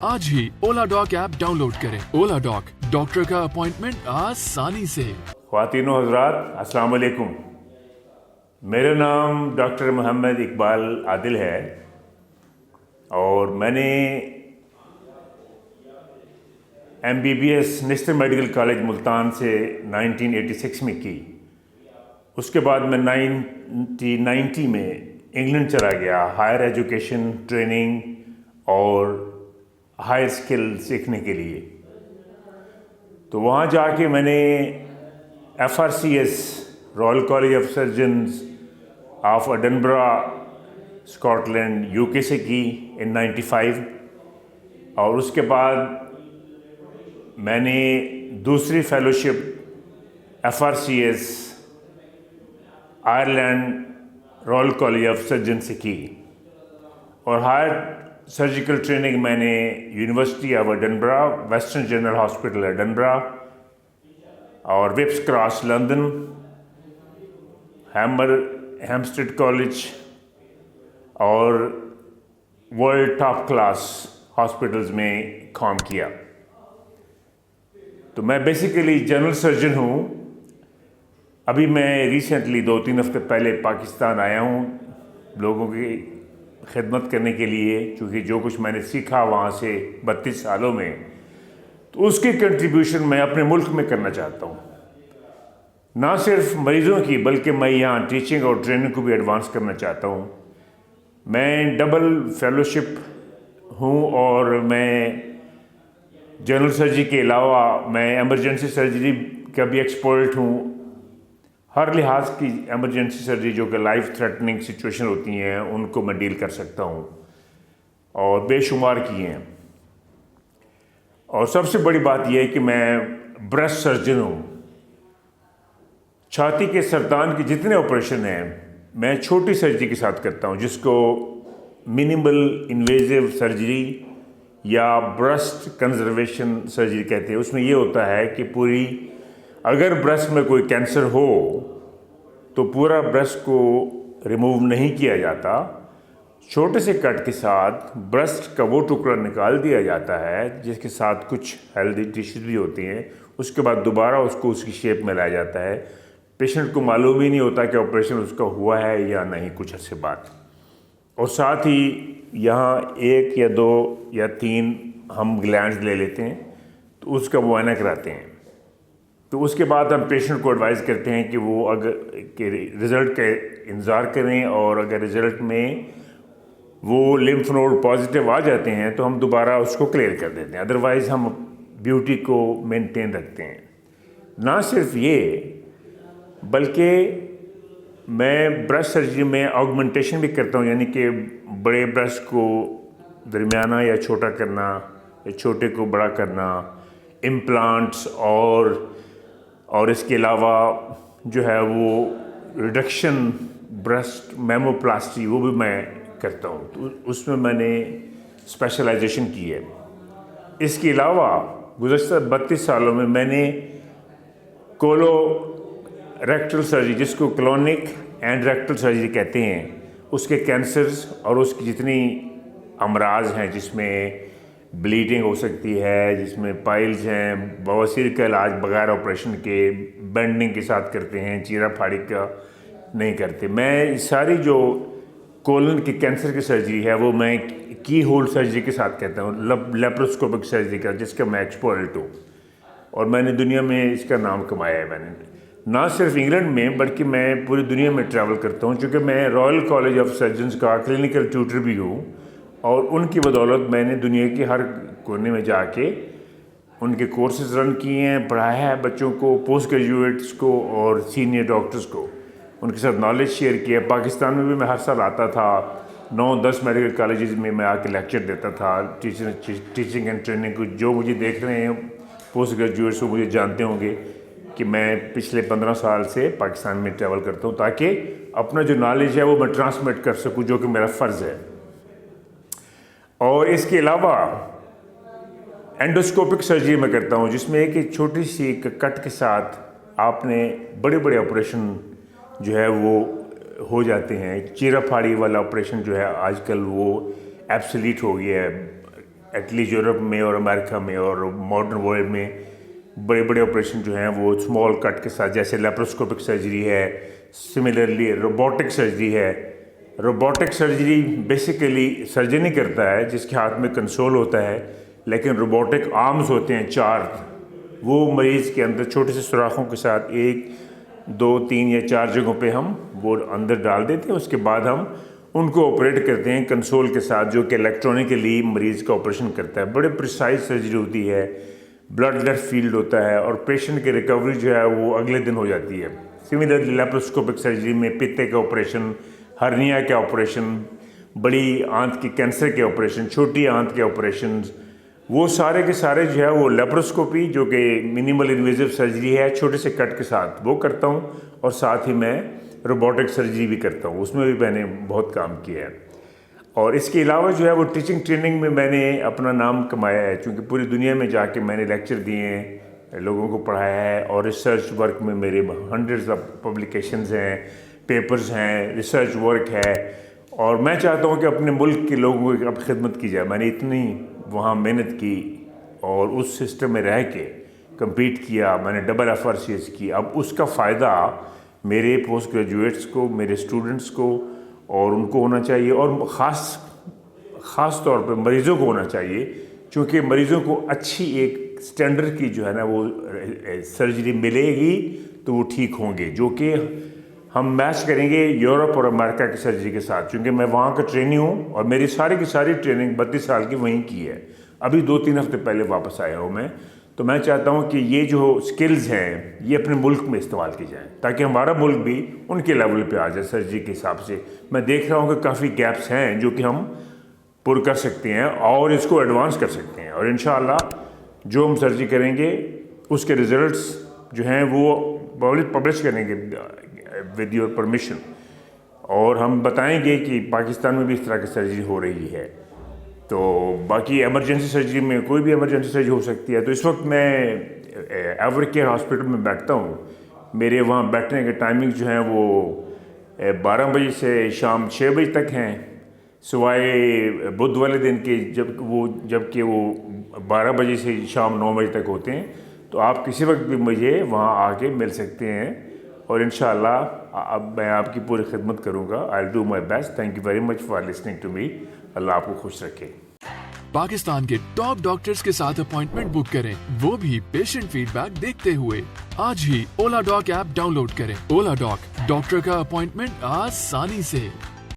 آج ہی اولا ڈاک app down load کریں۔ اولا ڈاک، ڈاکٹر کا اپوائنٹمنٹ آسانی سے۔ خواتین و حضرات السلام علیکم۔ میرا نام ڈاکٹر محمد اقبال عادل ہے اور میں نے MBBS national medical college Multan سے 1986 میں کی۔ اس کے بعد میں 1990 میں انگلینڈ چلا گیا ہائر ایجوکیشن، ٹریننگ اور ہائر اسکل سیکھنے کے لیے۔ تو وہاں جا کے میں نے FRCS Royal College of Surgeons of Edinburgh Scotland UK سے کی in 95، اور اس کے بعد میں نے دوسری fellowship FRCS Ireland Royal College of surgeon سے کی، اور ہائر سرجیکل ٹریننگ میں نے university of Edinburgh, western general hospital Edinburgh اور وپس کراس لندن، ہیمسٹڈ کالج اور ورلڈ ٹاپ کلاس ہاسپٹلز میں کام کیا۔ تو میں بیسیکلی جنرل سرجن ہوں۔ ابھی میں ریسنٹلی 2-3 ہفتے پہلے پاکستان آیا ہوں لوگوں کی خدمت کرنے کے لیے، چونکہ جو کچھ میں نے سیکھا وہاں سے 32 سالوں میں، تو اس کی کنٹریبیوشن میں اپنے ملک میں کرنا چاہتا ہوں، نہ صرف مریضوں کی بلکہ میں یہاں ٹیچنگ اور ٹریننگ کو بھی ایڈوانس کرنا چاہتا ہوں۔ میں ڈبل فیلوشپ ہوں اور میں جنرل سرجری کے علاوہ میں ایمرجنسی سرجری کا بھی ایکسپرٹ ہوں۔ ہر لحاظ کی ایمرجنسی سرجری جو کہ لائف تھریٹننگ سچویشن ہوتی ہیں ان کو میں ڈیل کر سکتا ہوں، اور بے شمار کی ہیں۔ اور سب سے بڑی بات یہ ہے کہ میں بریسٹ سرجن ہوں۔ چھاتی کے سرطان کے جتنے آپریشن ہیں میں چھوٹی سرجری کے ساتھ کرتا ہوں، جس کو منیمل انویزیو سرجری یا بریسٹ کنزرویشن سرجری کہتے ہیں۔ اس میں یہ ہوتا ہے کہ اگر بریسٹ میں کوئی کینسر ہو تو پورا بریسٹ کو ریموو نہیں کیا جاتا، چھوٹے سے کٹ کے ساتھ بریسٹ کا وہ ٹکڑا نکال دیا جاتا ہے جس کے ساتھ کچھ ہیلدی ٹیشوز بھی ہوتی ہیں۔ اس کے بعد دوبارہ اس کو اس کی شیپ میں لایا جاتا ہے۔ پیشنٹ کو معلوم ہی نہیں ہوتا کہ آپریشن اس کا ہوا ہے یا نہیں کچھ عرصے بعد۔ اور ساتھ ہی یہاں 1 یا 2 یا 3 ہم گلینڈز لے لیتے ہیں تو اس کا معائنہ کراتے ہیں۔ تو اس کے بعد ہم پیشنٹ کو ایڈوائز کرتے ہیں کہ وہ رزلٹ کا انتظار کریں، اور اگر رزلٹ میں وہ لمف نوڈ پازیٹیو آ جاتے ہیں تو ہم دوبارہ اس کو کلیئر کر دیتے ہیں، ادروائز ہم بیوٹی کو مینٹین رکھتے ہیں۔ نہ صرف یہ بلکہ میں بریسٹ سرجری میں آگمنٹیشن بھی کرتا ہوں، یعنی کہ بڑے بریسٹ کو درمیانہ یا چھوٹا کرنا یا چھوٹے کو بڑا کرنا، امپلانٹس اور اس کے علاوہ جو ہے وہ ریڈکشن بریسٹ میموپلاسٹی وہ بھی میں کرتا ہوں۔ تو اس میں نے اسپیشلائزیشن کی ہے۔ اس کے علاوہ گزشتہ 32 سالوں میں نے کولو ریکٹل سرجری، جس کو کلونک اینڈ ریکٹل سرجری کہتے ہیں، اس کے کینسرز اور اس کی جتنی امراض ہیں جس میں بلیڈنگ ہو سکتی ہے، جس میں پائلز ہیں، بواسیر کا علاج بغیر آپریشن کے بینڈنگ کے ساتھ کرتے ہیں، چیرا پھاڑی کا نہیں کرتے۔ میں ساری جو کولن کے کینسر کی سرجری ہے وہ میں کی ہول سرجری کے ساتھ کہتا ہوں، لیپروسکوپک سرجری کا، جس کا میں ایکسپرٹ ہوں، اور میں نے دنیا میں اس کا نام کمایا ہے۔ میں نے نہ صرف انگلینڈ میں بلکہ میں پوری دنیا میں ٹریول کرتا ہوں، چونکہ میں رائل کالج آف سرجنز کا کلینکل ٹیوٹر بھی ہوں، اور ان کی بدولت میں نے دنیا کے ہر کونے میں جا کے ان کے کورسز رن کیے ہیں، پڑھایا ہے بچوں کو، پوسٹ گریجویٹس کو اور سینئر ڈاکٹرز کو، ان کے ساتھ نالج شیئر کیا۔ پاکستان میں بھی میں ہر سال آتا تھا، 9-10 میڈیکل کالجز میں آ کے لیکچر دیتا تھا ٹیچنگ اینڈ ٹریننگ کو۔ جو مجھے دیکھ رہے ہیں پوسٹ گریجویٹس وہ مجھے جانتے ہوں گے کہ میں پچھلے 15 سال سے پاکستان میں ٹریول کرتا ہوں، تاکہ اپنا جو نالج ہے وہ میں ٹرانسمٹ کر سکوں، جو کہ میرا فرض ہے۔ اور اس کے علاوہ اینڈوسکوپک سرجری میں کرتا ہوں، جس میں ایک چھوٹی سی کٹ کے ساتھ آپ نے بڑے بڑے آپریشن جو ہے وہ ہو جاتے ہیں۔ چیرا پھاڑی والا آپریشن جو ہے آج کل وہ ایبسلیٹ ہو گیا ہے، ایٹ لیسٹ یورپ میں اور امریکہ میں اور ماڈرن ورلڈ میں بڑے بڑے آپریشن جو ہیں وہ اسمال کٹ کے ساتھ، جیسے لیپروسکوپک سرجری ہے، سملرلی روبوٹک سرجری ہے. روبوٹک سرجری بیسیکلی سرجن ہی کرتا ہے جس کے ہاتھ میں کنسول ہوتا ہے، لیکن روبوٹک آرمز ہوتے ہیں 4، وہ مریض کے اندر چھوٹے سے سوراخوں کے ساتھ 1 2 3 یا 4 جگہوں پہ ہم وہ اندر ڈال دیتے ہیں. اس کے بعد ہم ان کو آپریٹ کرتے ہیں کنسول کے ساتھ، جو کہ الیکٹرانکلی مریض کا آپریشن کرتا ہے. بڑے پریسائز سرجری ہوتی ہے، بلڈ لیس فیلڈ ہوتا ہے، اور پیشنٹ کی ریکوری جو ہے وہ اگلے دن ہو جاتی ہے. سملرلی لیپروسکوپک سرجری میں پتے کا آپریشن، ہرنیا کے آپریشن، بڑی آنت کی کینسر کے آپریشن، چھوٹی آنت کے آپریشن، وہ سارے کے سارے جو ہے وہ لیپروسکوپی جو کہ منیمل انویزو سرجری ہے چھوٹے سے کٹ کے ساتھ وہ کرتا ہوں، اور ساتھ ہی میں روبوٹک سرجری بھی کرتا ہوں، اس میں بھی میں نے بہت کام کیا ہے. اور اس کے علاوہ جو ہے وہ ٹیچنگ ٹریننگ میں میں نے اپنا نام کمایا ہے، چونکہ پوری دنیا میں جا کے میں نے لیکچر دیے ہیں، لوگوں کو پڑھایا ہے، اور ریسرچ ورک میں میرے ہنڈریڈز آف پبلیکیشنز ہیں، پیپرز ہیں، ریسرچ ورک ہے. اور میں چاہتا ہوں کہ اپنے ملک کے لوگوں کی اب خدمت کی جائے. میں نے اتنی وہاں محنت کی اور اس سسٹم میں رہ کے کمپیٹ کیا، میں نے ڈبل FRCS کی. اب اس کا فائدہ میرے پوسٹ گریجویٹس کو، میرے اسٹوڈنٹس کو اور ان کو ہونا چاہیے، اور خاص طور پہ مریضوں کو ہونا چاہیے، چونکہ مریضوں کو اچھی ایک سٹینڈرڈ کی جو ہے نا وہ سرجری ملے گی تو وہ ٹھیک ہوں گے، جو کہ ہم میچ کریں گے یورپ اور امریکہ کی سرجری کے ساتھ. چونکہ میں وہاں کا ٹرینی ہوں اور میری ساری کی ساری ٹریننگ 32 سال کی وہیں کی ہے. ابھی 2-3 ہفتے پہلے واپس آیا ہوں میں. تو میں چاہتا ہوں کہ یہ جو سکلز ہیں یہ اپنے ملک میں استعمال کی جائیں، تاکہ ہمارا ملک بھی ان کے لیول پہ آ جائے سرجری کے حساب سے. میں دیکھ رہا ہوں کہ کافی گیپس ہیں جو کہ ہم پر کر سکتے ہیں اور اس کو ایڈوانس کر سکتے ہیں، اور انشاءاللہ جو ہم سرجری کریں گے اس کے ریزلٹس جو ہیں وہ پبلش کریں گے ود یور پرمیشن، اور ہم بتائیں گے کہ پاکستان میں بھی اس طرح کی سرجری ہو رہی ہے. تو باقی ایمرجنسی سرجری میں کوئی بھی ایمرجنسی سرجری ہو سکتی ہے. تو اس وقت میں ایوری کیئر ہاسپٹل میں بیٹھتا ہوں. میرے وہاں بیٹھنے کے ٹائمنگ جو ہیں وہ 12 بجے سے شام 6 بجے تک ہیں، سوائے بدھ والے دن کے جب کہ وہ 12 بجے سے شام 9 بجے تک ہوتے ہیں. تو آپ کسی وقت بھی مجھے وہاں آ کے مل سکتے ہیں، اور انشاءاللہ اب میں آپ کی پوری خدمت کروں گا. I'll do my best. Thank you very much for listening to me. اللہ آپ کو خوش رکھے. پاکستان کے ٹاپ ڈاکٹرز کے ساتھ اپوائنٹمنٹ بک کریں، وہ بھی پیشنٹ فیڈ بیک دیکھتے ہوئے. آج ہی اولا ڈاک ایپ ڈاؤن لوڈ کریں. اولا ڈاک، ڈاکٹر کا اپوائنٹمنٹ آسانی سے.